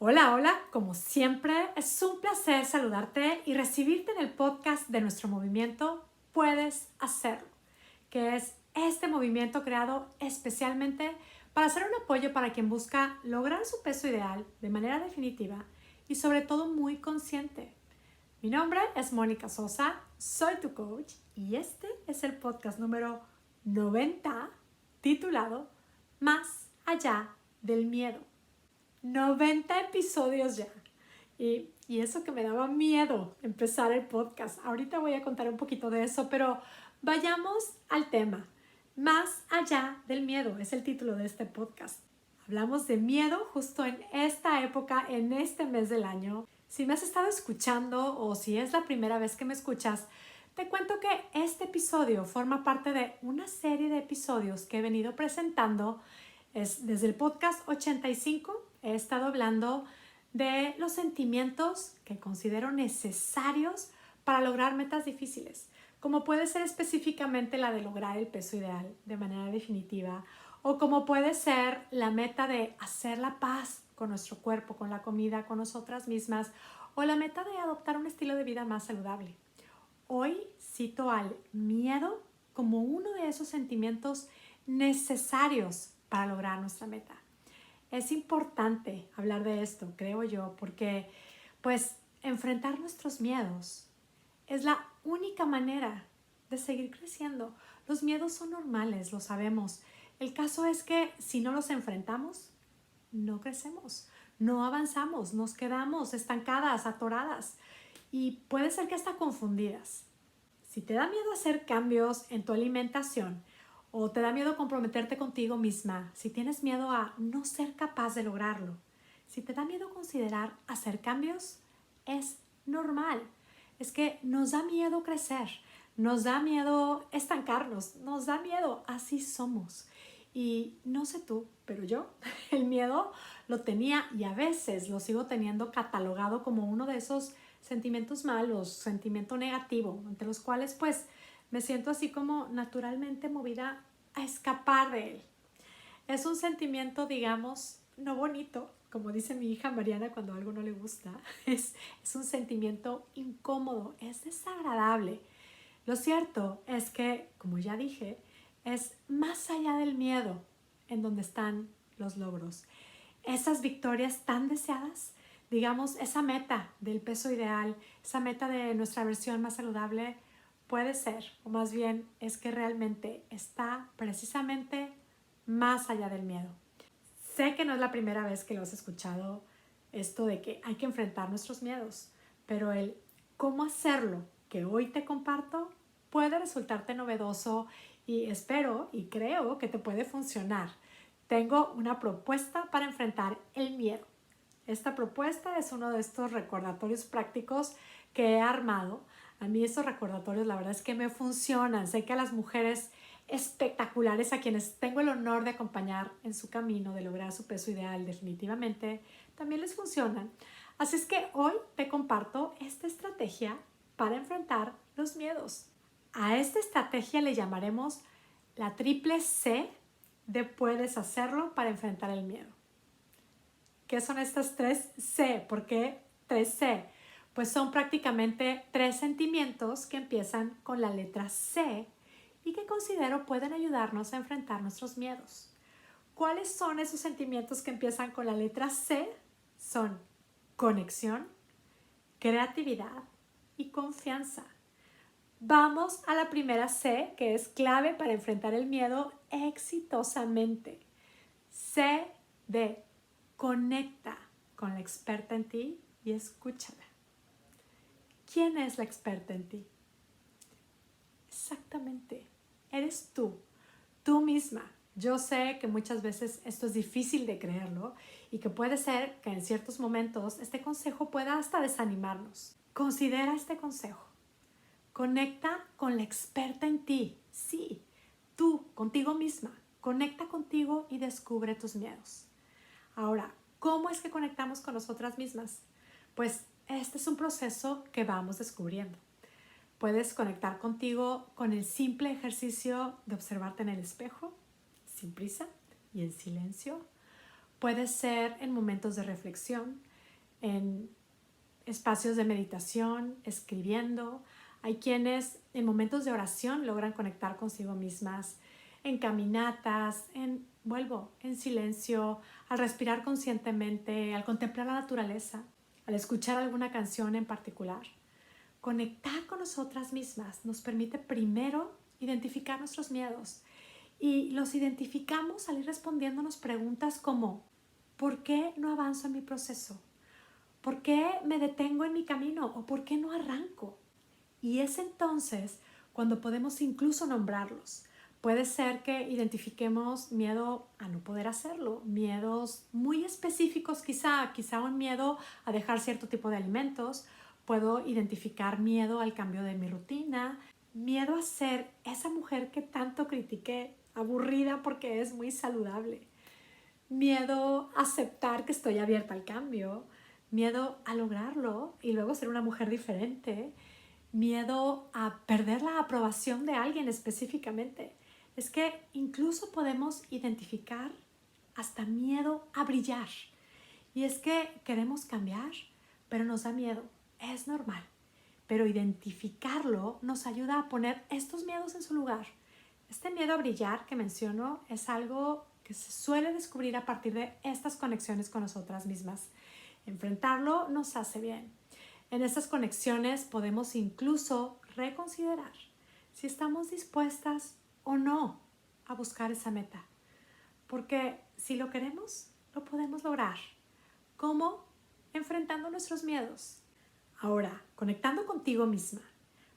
Hola, hola, como siempre es un placer saludarte y recibirte en el podcast de nuestro movimiento Puedes Hacerlo, que es este movimiento creado especialmente para ser un apoyo para quien busca lograr su peso ideal de manera definitiva y sobre todo muy consciente. Mi nombre es Mónica Sosa, soy tu coach y este es el podcast número 90 titulado Más allá del miedo. 90 episodios ya. Y eso que me daba miedo empezar el podcast. Ahorita voy a contar un poquito de eso, pero vayamos al tema. Más allá del miedo es el título de este podcast. Hablamos de miedo justo en esta época, en este mes del año. Si me has estado escuchando o si es la primera vez que me escuchas, te cuento que este episodio forma parte de una serie de episodios que he venido presentando. Desde el podcast 85 he estado hablando de los sentimientos que considero necesarios para lograr metas difíciles, como puede ser específicamente la de lograr el peso ideal de manera definitiva, o como puede ser la meta de hacer la paz con nuestro cuerpo, con la comida, con nosotras mismas, o la meta de adoptar un estilo de vida más saludable. Hoy cito al miedo como uno de esos sentimientos necesarios para lograr nuestra meta. Es importante hablar de esto, creo yo, porque pues enfrentar nuestros miedos es la única manera de seguir creciendo. Los miedos son normales, lo sabemos. El caso es que si no los enfrentamos, no crecemos, no avanzamos, nos quedamos estancadas, atoradas y puede ser que hasta confundidas. Si te da miedo hacer cambios en tu alimentación o te da miedo comprometerte contigo misma, si tienes miedo a no ser capaz de lograrlo, si te da miedo considerar hacer cambios, es normal. Es que nos da miedo crecer, nos da miedo estancarnos, nos da miedo, así somos. Y no sé tú, pero yo el miedo lo tenía y a veces lo sigo teniendo catalogado como uno de esos sentimientos malos, sentimiento negativo, ante los cuales pues me siento así como naturalmente movida a escapar de él. Es un sentimiento, digamos, no bonito, como dice mi hija Mariana cuando algo no le gusta. Es un sentimiento incómodo, es desagradable. Lo cierto es que, como ya dije, es más allá del miedo en donde están los logros. Esas victorias tan deseadas, digamos, esa meta del peso ideal, esa meta de nuestra versión más saludable, puede ser, o más bien es que realmente está precisamente más allá del miedo. Sé que no es la primera vez que lo has escuchado, esto de que hay que enfrentar nuestros miedos, pero el cómo hacerlo que hoy te comparto puede resultarte novedoso y espero y creo que te puede funcionar. Tengo una propuesta para enfrentar el miedo. Esta propuesta es uno de estos recordatorios prácticos que he armado. A mí estos recordatorios la verdad es que me funcionan. Sé que a las mujeres espectaculares a quienes tengo el honor de acompañar en su camino de lograr su peso ideal definitivamente también les funcionan. Así es que hoy te comparto esta estrategia para enfrentar los miedos. A esta estrategia le llamaremos la triple C de puedes hacerlo para enfrentar el miedo. ¿Qué son estas 3C? ¿Por qué 3C? Pues son prácticamente 3 sentimientos que empiezan con la letra C y que considero pueden ayudarnos a enfrentar nuestros miedos. ¿Cuáles son esos sentimientos que empiezan con la letra C? Son conexión, creatividad y confianza. Vamos a la primera C, que es clave para enfrentar el miedo exitosamente. C de conecta con la experta en ti y escúchala. ¿Quién es la experta en ti? Exactamente, eres tú misma. Yo sé que muchas veces esto es difícil de creerlo y que puede ser que en ciertos momentos este consejo pueda hasta desanimarnos. Considera este consejo. Conecta con la experta en ti. Sí, tú, contigo misma. Conecta contigo y descubre tus miedos. Ahora, ¿cómo es que conectamos con nosotras mismas? Pues este es un proceso que vamos descubriendo. Puedes conectar contigo con el simple ejercicio de observarte en el espejo, sin prisa y en silencio. Puede ser en momentos de reflexión, en espacios de meditación, escribiendo. Hay quienes en momentos de oración logran conectar consigo mismas, en caminatas, en silencio, al respirar conscientemente, al contemplar la naturaleza, al escuchar alguna canción en particular. Conectar con nosotras mismas nos permite primero identificar nuestros miedos y los identificamos al ir respondiéndonos preguntas como ¿por qué no avanzo en mi proceso? ¿Por qué me detengo en mi camino? ¿O por qué no arranco? Y es entonces cuando podemos incluso nombrarlos. Puede ser que identifiquemos miedo a no poder hacerlo, miedos muy específicos quizá un miedo a dejar cierto tipo de alimentos. Puedo identificar miedo al cambio de mi rutina, miedo a ser esa mujer que tanto critiqué, aburrida porque es muy saludable, miedo a aceptar que estoy abierta al cambio, miedo a lograrlo y luego ser una mujer diferente, miedo a perder la aprobación de alguien específicamente. Es que incluso podemos identificar hasta miedo a brillar. Y es que queremos cambiar, pero nos da miedo. Es normal. Pero identificarlo nos ayuda a poner estos miedos en su lugar. Este miedo a brillar que menciono es algo que se suele descubrir a partir de estas conexiones con nosotras mismas. Enfrentarlo nos hace bien. En estas conexiones podemos incluso reconsiderar si estamos dispuestas o no a buscar esa meta. Porque si lo queremos, lo podemos lograr. ¿Cómo? Enfrentando nuestros miedos. Ahora, conectando contigo misma,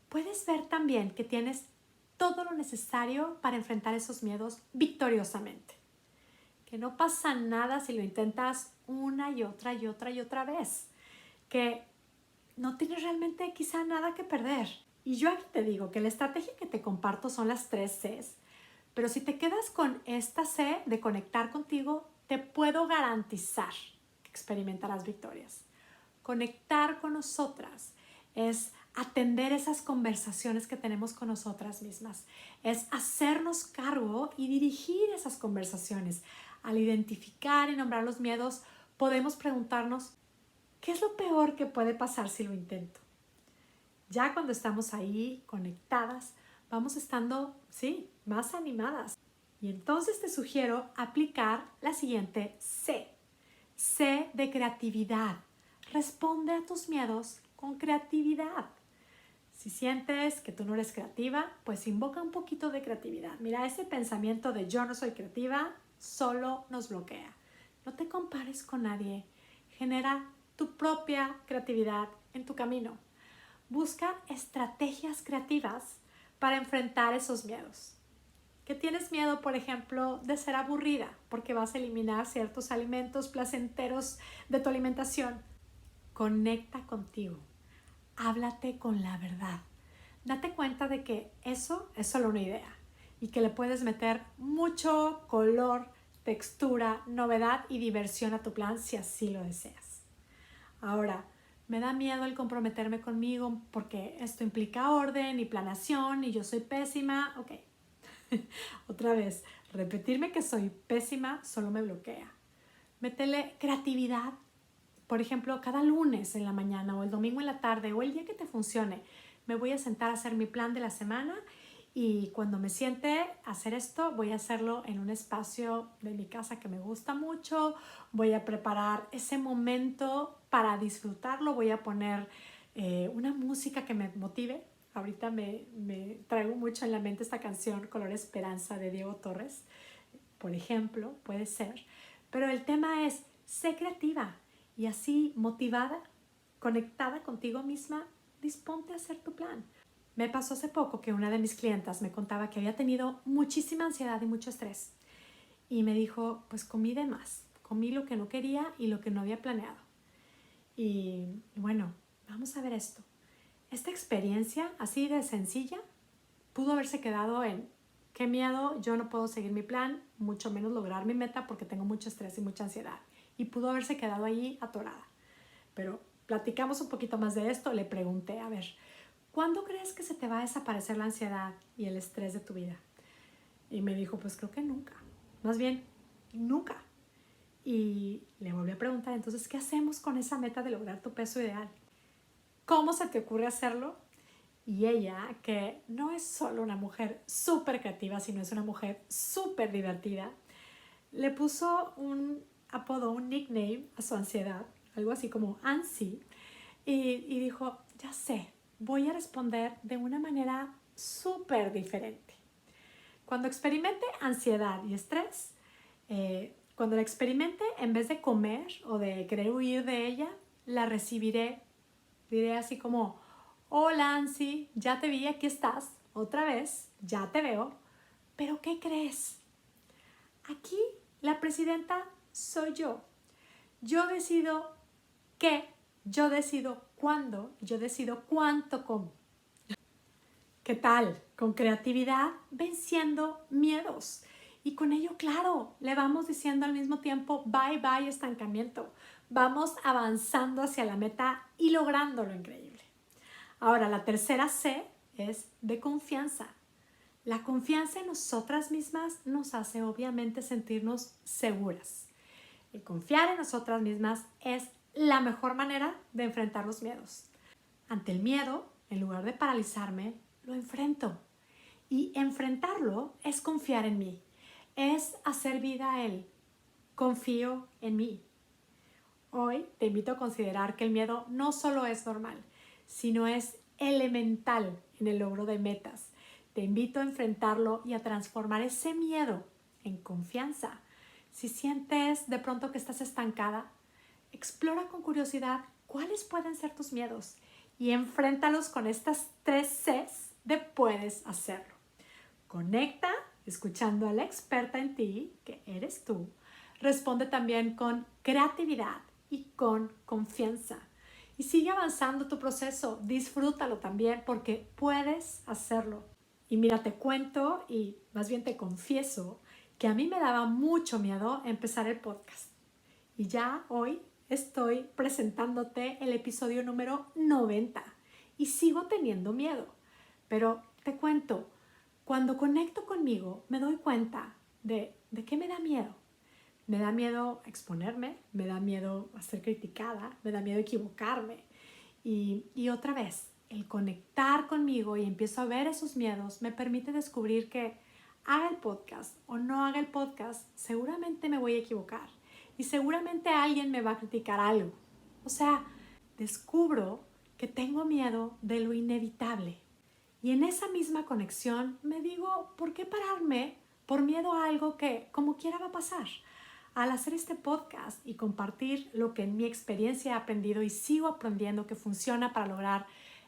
puedes ver también que tienes todo lo necesario para enfrentar esos miedos victoriosamente. Que no pasa nada si lo intentas una y otra vez. Que no tienes realmente quizá nada que perder. Y yo aquí te digo que la estrategia que te comparto son las 3 Cs, pero si te quedas con esta C de conectar contigo, te puedo garantizar que experimentarás victorias. Conectar con nosotras es atender esas conversaciones que tenemos con nosotras mismas, es hacernos cargo y dirigir esas conversaciones. Al identificar y nombrar los miedos, podemos preguntarnos, ¿qué es lo peor que puede pasar si lo intento? Ya cuando estamos ahí conectadas, vamos estando, sí, más animadas. Y entonces te sugiero aplicar la siguiente C. C de creatividad. Responde a tus miedos con creatividad. Si sientes que tú no eres creativa, pues invoca un poquito de creatividad. Mira, ese pensamiento de yo no soy creativa solo nos bloquea. No te compares con nadie. Genera tu propia creatividad en tu camino. Busca estrategias creativas para enfrentar esos miedos. ¿Que tienes miedo, por ejemplo, de ser aburrida porque vas a eliminar ciertos alimentos placenteros de tu alimentación? Conecta contigo. Háblate con la verdad. Date cuenta de que eso es solo una idea y que le puedes meter mucho color, textura, novedad y diversión a tu plan si así lo deseas. Ahora, me da miedo el comprometerme conmigo porque esto implica orden y planeación y yo soy pésima. Ok, otra vez, repetirme que soy pésima solo me bloquea. Métele creatividad. Por ejemplo, cada lunes en la mañana o el domingo en la tarde o el día que te funcione, me voy a sentar a hacer mi plan de la semana y cuando me siente a hacer esto, voy a hacerlo en un espacio de mi casa que me gusta mucho. Voy a preparar ese momento para disfrutarlo. Voy a poner una música que me motive. Ahorita me traigo mucho en la mente esta canción Color Esperanza de Diego Torres, por ejemplo, puede ser. Pero el tema es, sé creativa. Y así, motivada, conectada contigo misma, disponte a hacer tu plan. Me pasó hace poco que una de mis clientas me contaba que había tenido muchísima ansiedad y mucho estrés. Y me dijo, pues comí de más. Comí lo que no quería y lo que no había planeado. Y bueno, vamos a ver esto. Esta experiencia, así de sencilla, pudo haberse quedado en qué miedo, yo no puedo seguir mi plan, mucho menos lograr mi meta porque tengo mucho estrés y mucha ansiedad. Y pudo haberse quedado allí atorada. Pero platicamos un poquito más de esto. Le pregunté, a ver, ¿cuándo crees que se te va a desaparecer la ansiedad y el estrés de tu vida? Y me dijo, pues creo que nunca. Más bien, nunca. Y le volví a preguntar, entonces, ¿qué hacemos con esa meta de lograr tu peso ideal? ¿Cómo se te ocurre hacerlo? Y ella, que no es solo una mujer súper creativa, sino es una mujer súper divertida, le puso un apodo, un nickname a su ansiedad, algo así como Ansi, y dijo, ya sé, voy a responder de una manera súper diferente. Cuando experimente ansiedad y estrés, cuando la experimente, en vez de comer o de querer huir de ella, la recibiré. Diré así como, hola Ansi, ya te vi, aquí estás, otra vez, ya te veo, pero ¿qué crees? Aquí la presidenta soy yo. Yo decido qué, yo decido cuándo, yo decido cuánto como. ¿Qué tal? Con creatividad venciendo miedos. Y con ello, claro, le vamos diciendo al mismo tiempo, bye bye estancamiento. Vamos avanzando hacia la meta y logrando lo increíble. Ahora, la tercera C es de confianza. La confianza en nosotras mismas nos hace obviamente sentirnos seguras. El confiar en nosotras mismas es la mejor manera de enfrentar los miedos. Ante el miedo, en lugar de paralizarme, lo enfrento. Y enfrentarlo es confiar en mí, es hacer vida a él. Confío en mí. Hoy te invito a considerar que el miedo no solo es normal, sino es elemental en el logro de metas. Te invito a enfrentarlo y a transformar ese miedo en confianza. Si sientes de pronto que estás estancada, explora con curiosidad cuáles pueden ser tus miedos y enfréntalos con estas 3 Cs de puedes hacerlo. Conecta escuchando a la experta en ti, que eres tú. Responde también con creatividad y con confianza. Y sigue avanzando tu proceso, disfrútalo también porque puedes hacerlo. Y mira, te cuento y más bien te confieso que a mí me daba mucho miedo empezar el podcast. Y ya hoy estoy presentándote el episodio número 90 y sigo teniendo miedo. Pero te cuento, cuando conecto conmigo me doy cuenta de qué me da miedo. Me da miedo exponerme, me da miedo a ser criticada, me da miedo equivocarme. Y otra vez, el conectar conmigo y empiezo a ver esos miedos me permite descubrir que haga el podcast o no haga el podcast, seguramente me voy a equivocar y seguramente alguien me va a criticar algo. O sea, descubro que tengo miedo de lo inevitable. Y en esa misma conexión me digo, ¿por qué pararme por miedo a algo que como quiera va a pasar? Al hacer este podcast y compartir lo que en mi experiencia he aprendido y sigo aprendiendo que funciona para lograr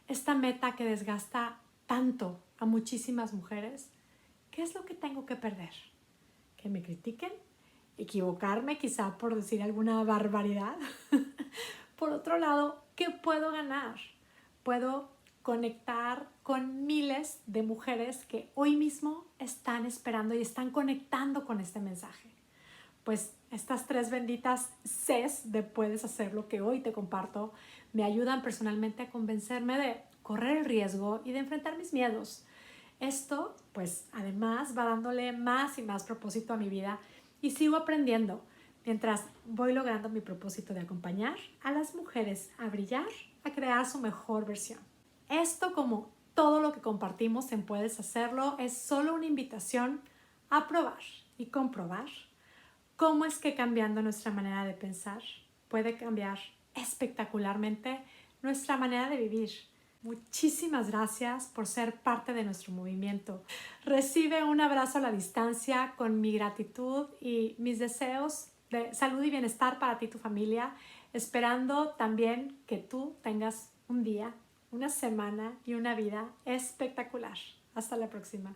esta meta que desgasta tanto a muchísimas mujeres, ¿qué es lo que tengo que perder? ¿Que me critiquen? ¿Equivocarme quizá por decir alguna barbaridad? Por otro lado, ¿qué puedo ganar? Puedo conectar con miles de mujeres que hoy mismo están esperando y están conectando con este mensaje. Pues estas 3 benditas Cs de puedes hacer lo que hoy te comparto me ayudan personalmente a convencerme de correr el riesgo y de enfrentar mis miedos. Esto, pues, además va dándole más y más propósito a mi vida y sigo aprendiendo mientras voy logrando mi propósito de acompañar a las mujeres a brillar, a crear su mejor versión. Esto, como todo lo que compartimos en Puedes Hacerlo, es solo una invitación a probar y comprobar cómo es que cambiando nuestra manera de pensar puede cambiar espectacularmente nuestra manera de vivir. Muchísimas gracias por ser parte de nuestro movimiento. Recibe un abrazo a la distancia con mi gratitud y mis deseos de salud y bienestar para ti y tu familia, esperando también que tú tengas un día, una semana y una vida espectacular. Hasta la próxima.